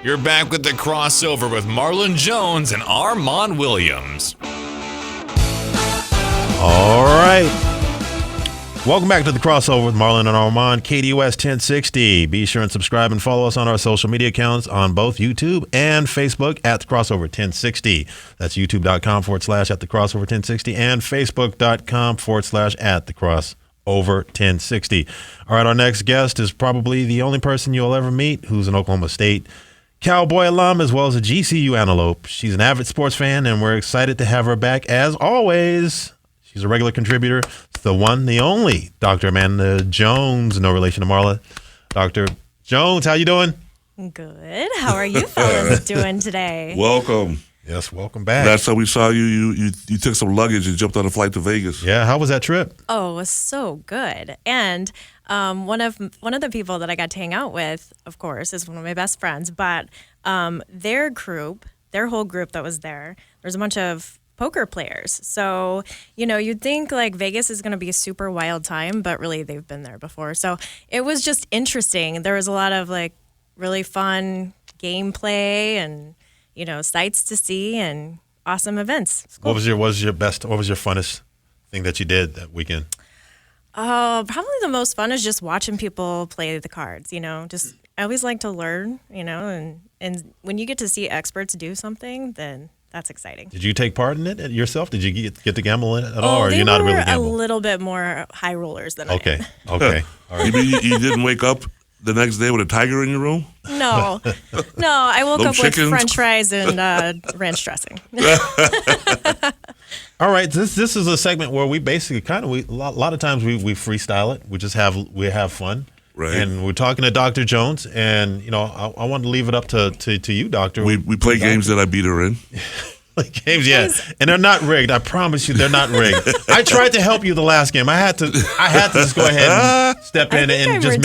You're back with the crossover with Marlon Jones and Armon Williams. All right. Welcome back to the crossover with Marlon and Armon, KDUS 1060. Be sure and subscribe and follow us on our social media accounts on both YouTube and Facebook at the crossover 1060. That's youtube.com/at the crossover 1060 and facebook.com/at the crossover 1060. All right, our next guest is probably the only person you'll ever meet who's an Oklahoma State Cowboy alum as well as a GCU antelope. She's an avid sports fan, and we're excited to have her back as always. She's a regular contributor, the one, the only, Dr. Amanda Jones, no relation to Marla. Dr. Jones, how you doing? Good. How are you fellas doing today? Welcome. Yes, welcome back. Last time we saw you took some luggage and jumped on a flight to Vegas. Yeah, how was that trip? Oh, it was so good. And one of the people that I got to hang out with, of course, is one of my best friends. But their whole group that was there's a bunch of poker players. So, you'd think like Vegas is going to be a super wild time, but really they've been there before. So it was just interesting. There was a lot of like really fun gameplay and sights to see and awesome events. Cool. What was your funnest thing that you did that weekend? Probably the most fun is just watching people play the cards, just I always like to learn, and when you get to see experts do something, then that's exciting. Did you take part in it yourself? Did you get to gamble in it at all, or you're not really gambling? A little bit more high rollers than I am. Okay. All right. You mean you didn't wake up the next day with a tiger in your room? No, I woke up chickens? with French fries and ranch dressing. All right, this is a segment where we basically a lot of times we freestyle it. We just have fun. Right. And we're talking to Dr. Jones, and I want to leave it up to you, Doctor. We play games that I beat her in. Games, yeah, and they're not rigged. I promise you, they're not rigged. I tried to help you the last game. I had to just go ahead and step in and just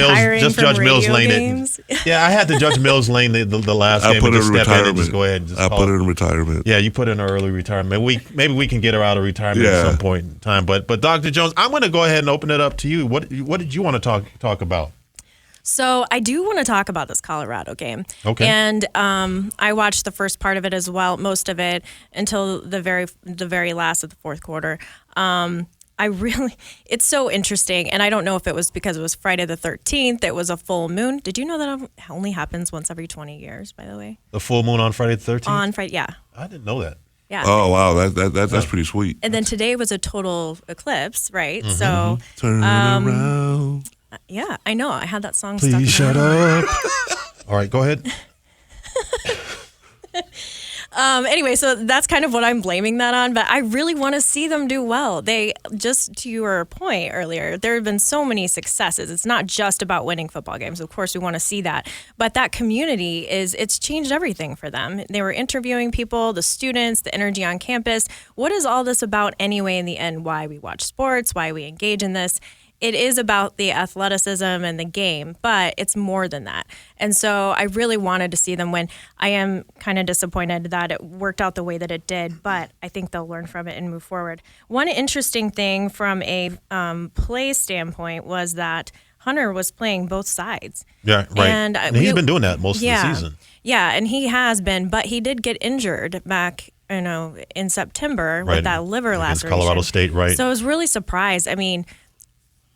judge Mills Lane it. Yeah, I had to judge Mills Lane the last game and just step in and just go ahead and just I put her in retirement. Yeah, you put her in early retirement. Maybe we can get her out of retirement at some point in time. But Dr. Jones, I'm going to go ahead and open it up to you. What did you want to talk about? So I do want to talk about this Colorado game. Okay. And I watched the first part of it as well, most of it, until the very last of the fourth quarter. It's so interesting, and I don't know if it was because it was Friday the 13th, it was a full moon. Did you know that it only happens once every 20 years, by the way? The full moon on Friday the 13th? On Friday, yeah. I didn't know that. Yeah. Oh, wow, that's pretty sweet. And then today was a total eclipse, right? Mm-hmm. So turn around. Yeah, I know. I had that song Please stuck in shut up. All right, go ahead. Anyway, so that's kind of what I'm blaming that on, but I really want to see them do well. Just to your point earlier, there have been so many successes. It's not just about winning football games. Of course, we want to see that. But that community it's changed everything for them. They were interviewing people, the students, the energy on campus. What is all this about anyway in the end? Why we watch sports, why we engage in this? It is about the athleticism and the game, but it's more than that. And so I really wanted to see them win. I am kind of disappointed that it worked out the way that it did, but I think they'll learn from it and move forward. One interesting thing from a play standpoint was that Hunter was playing both sides. Yeah, right. And he's been doing that most of the season. Yeah, and he has been, but he did get injured back in September with that liver laceration. Colorado State, right. So I was really surprised.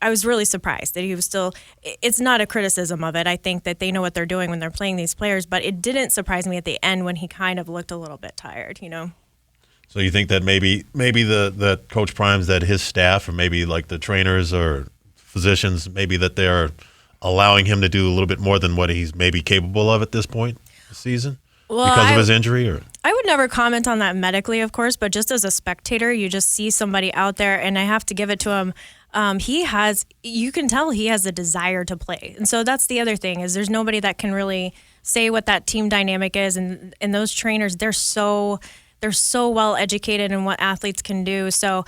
I was really surprised that he was still – it's not a criticism of it. I think that they know what they're doing when they're playing these players, but it didn't surprise me at the end when he kind of looked a little bit tired, So you think that maybe that Coach Prime's, that his staff or maybe like the trainers or physicians, maybe that they're allowing him to do a little bit more than what he's maybe capable of at this point this season because of his injury? Or I would never comment on that medically, of course, but just as a spectator, you just see somebody out there, and I have to give it to him. You can tell he has a desire to play. And so that's the other thing is there's nobody that can really say what that team dynamic is. And those trainers, they're so well educated in what athletes can do. So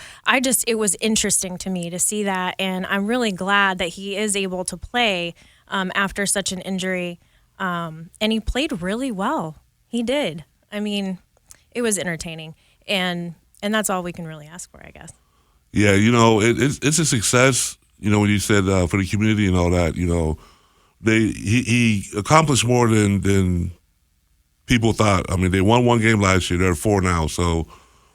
it was interesting to me to see that. And I'm really glad that he is able to play after such an injury. And he played really well. He did. It was entertaining. And that's all we can really ask for, I guess. Yeah, it's a success, when you said for the community and all that, he accomplished more than people thought. I mean, they won one game last year. They're at 4 now, so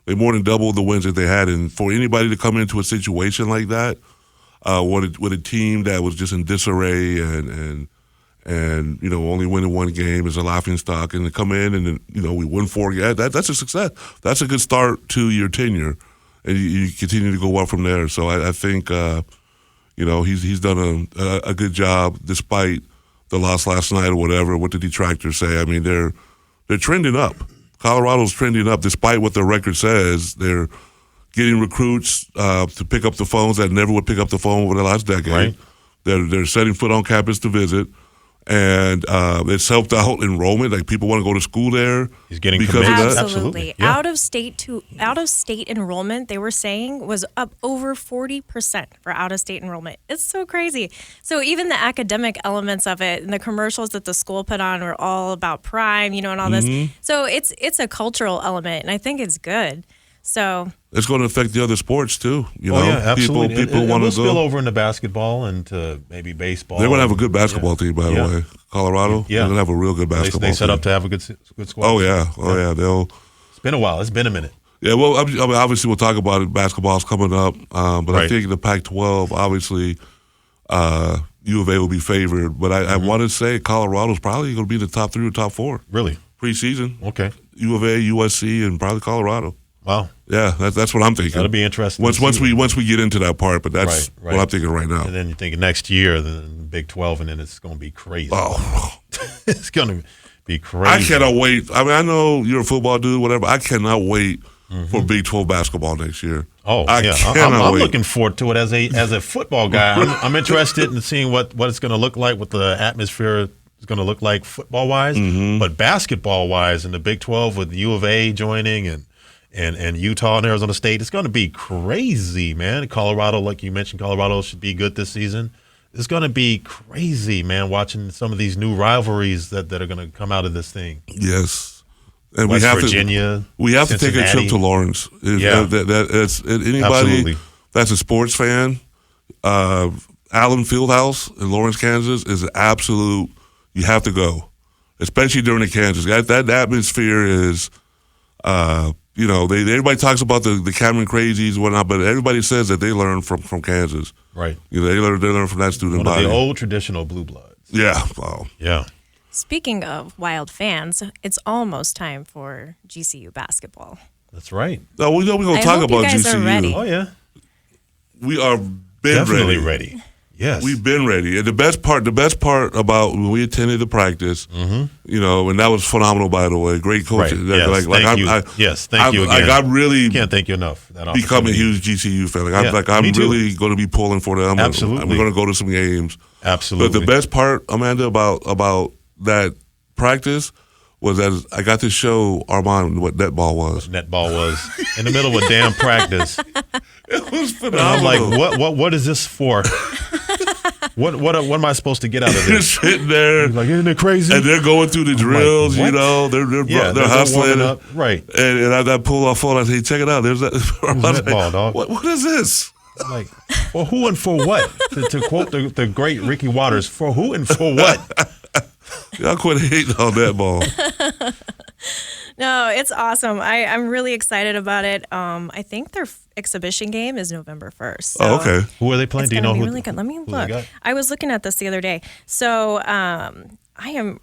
they more than doubled the wins that they had. And for anybody to come into a situation like that, with a team that was just in disarray and only winning one game is a laughing stock, and to come in and we win 4 games, that's a success. That's a good start to your tenure, and you continue to go up from there. So I think he's done a good job despite the loss last night or whatever. What the detractors say? I mean, they're trending up. Colorado's trending up despite what their record says. They're getting recruits to pick up the phones that never would pick up the phone over the last decade. Right. They're setting foot on campus to visit. And it's helped out enrollment. Like, people want to go to school there. He's getting because of that. Absolutely. Yeah. Out of state enrollment, they were saying, was up over 40% for out of state enrollment. It's so crazy. So even the academic elements of it and the commercials that the school put on were all about Prime, and all this. So it's a cultural element, and I think it's good. So it's going to affect the other sports too. Yeah, absolutely. People want to go spill over into basketball and to maybe baseball. They're going to have a good basketball team, by the way. Colorado, yeah, they're going to have a real good basketball team. They set up to have a good squad. Oh yeah. It's been a while. It's been a minute. Yeah, well, I mean, obviously we'll talk about it. Basketball's coming up, but Right. I think the Pac-12, obviously, U of A will be favored. But I want to say Colorado's probably going to be in the top 3 or top 4 Really? preseason. Okay. U of A, USC, and probably Colorado. Wow. Yeah, that's what I'm thinking. That'll be interesting. Once we get into that part, but that's Right. what I'm thinking right now. And then you think next year, the Big 12, and then it's going to be crazy. Oh, It's going to be crazy. I cannot wait. I mean, I know you're a football dude, whatever. I cannot wait for Big 12 basketball next year. Oh, I yeah. cannot I'm wait. looking forward to it as a football guy. I'm interested in seeing what it's going to look like, what the atmosphere is going to look like football-wise. But basketball-wise, in the Big 12 with U of A joining and Utah and Arizona State, it's going to be crazy, man. Colorado, like you mentioned, Colorado should be good this season. It's going to be crazy, man, watching some of these new rivalries that are going to come out of this thing. Yes. And West we have Virginia, to take a trip to Lawrence. Yeah. That's anybody Absolutely. that's a sports fan. Allen Fieldhouse in Lawrence, Kansas is an absolute. You have to go, especially during the Kansas. That atmosphere is. Everybody talks about the Cameron Crazies and whatnot, but everybody says that they learn from Kansas. Right. They learn from that student One body. of the old traditional blue bloods. Yeah. Wow. Yeah. speaking of wild fans, it's almost time for GCU basketball. That's right. No, we know we're going I to talk hope you about guys are GCU. ready. Oh, yeah. We are been Definitely ready. ready. Yes. We've been ready. And the best part about when we attended the practice, and that was phenomenal, by the way. Great coach. Right. Yes. Thank you. Thank you again. I'm really Can't thank you enough. That become a opportunity. huge GCU fan. Yeah, I'm me too. really going to be pulling for them. Absolutely. We're going to go to some games. Absolutely. But the best part, Amanda, about that practice was that I got to show Armon what netball was. Netball was in the middle of a damn practice. It was And I'm phenomenal. like, what is this for? What am I supposed to get out of They're this? sitting there, He's like, isn't it crazy? and they're going through the drills. what? They're hustling. warming up. Right. And I pull off phone. I say, check it out. There's that. I was like, netball, dog. What is this? I'm like, for who and for what? To quote the great Ricky Waters, for who and for what? Y'all quit hating on that ball. No, it's awesome. I'm really excited about it. I think their exhibition game is November 1st. So Oh, okay. Who are they playing? It's Do you gonna know be who? really good. Let me who they look. got? I was looking at this the other day. So I am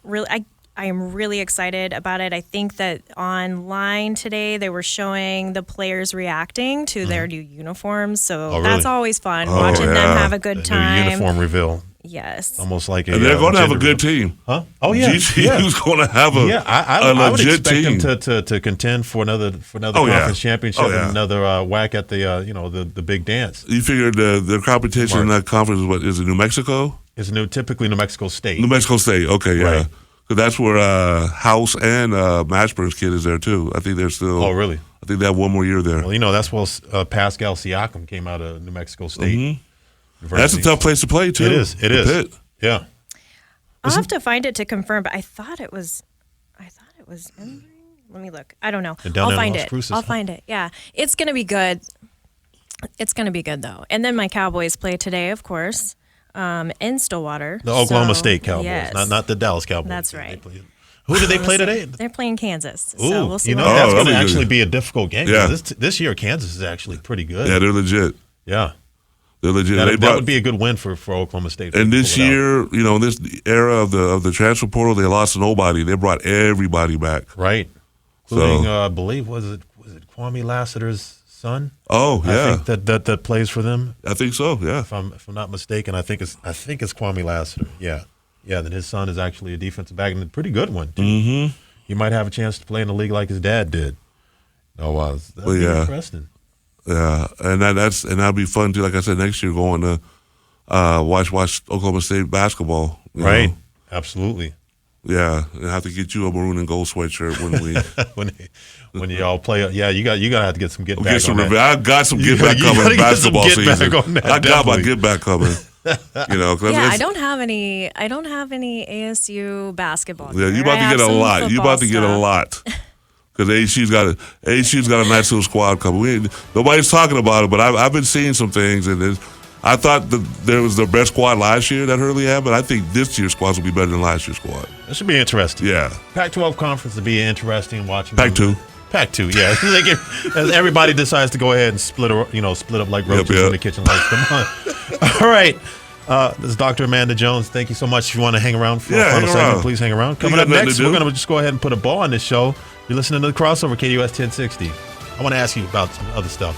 really excited about it. I think that online today they were showing the players reacting to their new uniforms. So Oh, that's really? always fun, Oh, watching yeah. them have a good The new time. uniform reveal. Yes. Almost like a. And they're going to have a gender good reveal. team. Huh? Oh yeah. GCU's going to have a, Yeah, a I would legit expect team. them to contend for another Oh, yeah. conference championship Oh, yeah. and another whack at the the big dance. You figure the competition in that conference is what is it? New Mexico, It's typically New Mexico State. New Mexico State. Okay, yeah. Right. So that's where House and Mashburn's kid is there too. I think they're still. Oh, really? I think they have one more year there. Well, that's Pascal Siakam came out of New Mexico State. That's a University. tough place to play too. It is. It The is. Pitt. Yeah. I'll have to find it to confirm, but I thought it was in. Let me look. I don't know. And down I'll there in find Las it. Cruces, I'll huh? find it. Yeah. It's going to be good. It's going to be good, though. And then my Cowboys play today, of course, in Stillwater. The Oklahoma So, State Cowboys, yes. not the Dallas Cowboys. That's They right. play Who did they play today? They're playing Kansas. Ooh, So we'll see. you know, what that's going that'll to be good. actually be a difficult game. Yeah. This year, Kansas is actually pretty good. Yeah, they're legit. Yeah. They're legit. That would be a good win for Oklahoma State. And this year, in this era of the transfer portal, they lost nobody. They brought everybody back. Right. Including, I believe, was it Kwame Lassiter's son? Oh, yeah. I think that plays for them. I think so, yeah. If I'm not mistaken, I think it's Kwame Lassiter. Yeah. Yeah, then his son is actually a defensive back and a pretty good one, too. Mm-hmm. He might have a chance to play in the league like his dad did. That'd be interesting. Yeah, and that'll be fun too. Like I said, next year going to watch Oklahoma State basketball. you Right. know? Absolutely. Yeah, and have to get you a maroon and gold sweatshirt when we when y'all play. Yeah, you gotta have to get some get back. get some. on that. I got some get back You coming gotta in get some basketball get back season. on that, I got my definitely. get back coming. 'Cause Yeah, it's- I don't have any ASU basketball. Yeah, you gear. about I to have get a some lot. You football about to get a stuff. lot. Because ASU's got a nice little squad coming. Nobody's talking about it, but I've been seeing some things, and I thought that there was the best squad last year that Hurley had, but I think this year's squads will be better than last year's squad. That should be interesting. Yeah. Pac-12 conference would be interesting watching. Pac-2. Pac-2, yeah. As everybody decides to go ahead and split up like roaches Yep. in the kitchen lights. Come on. All right. This is Dr. Amanda Jones. Thank you so much. If you want to hang around for a Yeah, final hang segment, around. please hang around. Coming got up nothing next, to do. we're going to just go ahead and put a ball on this show. You're listening to The Crossover, KUS 1060. I want to ask you about some other stuff.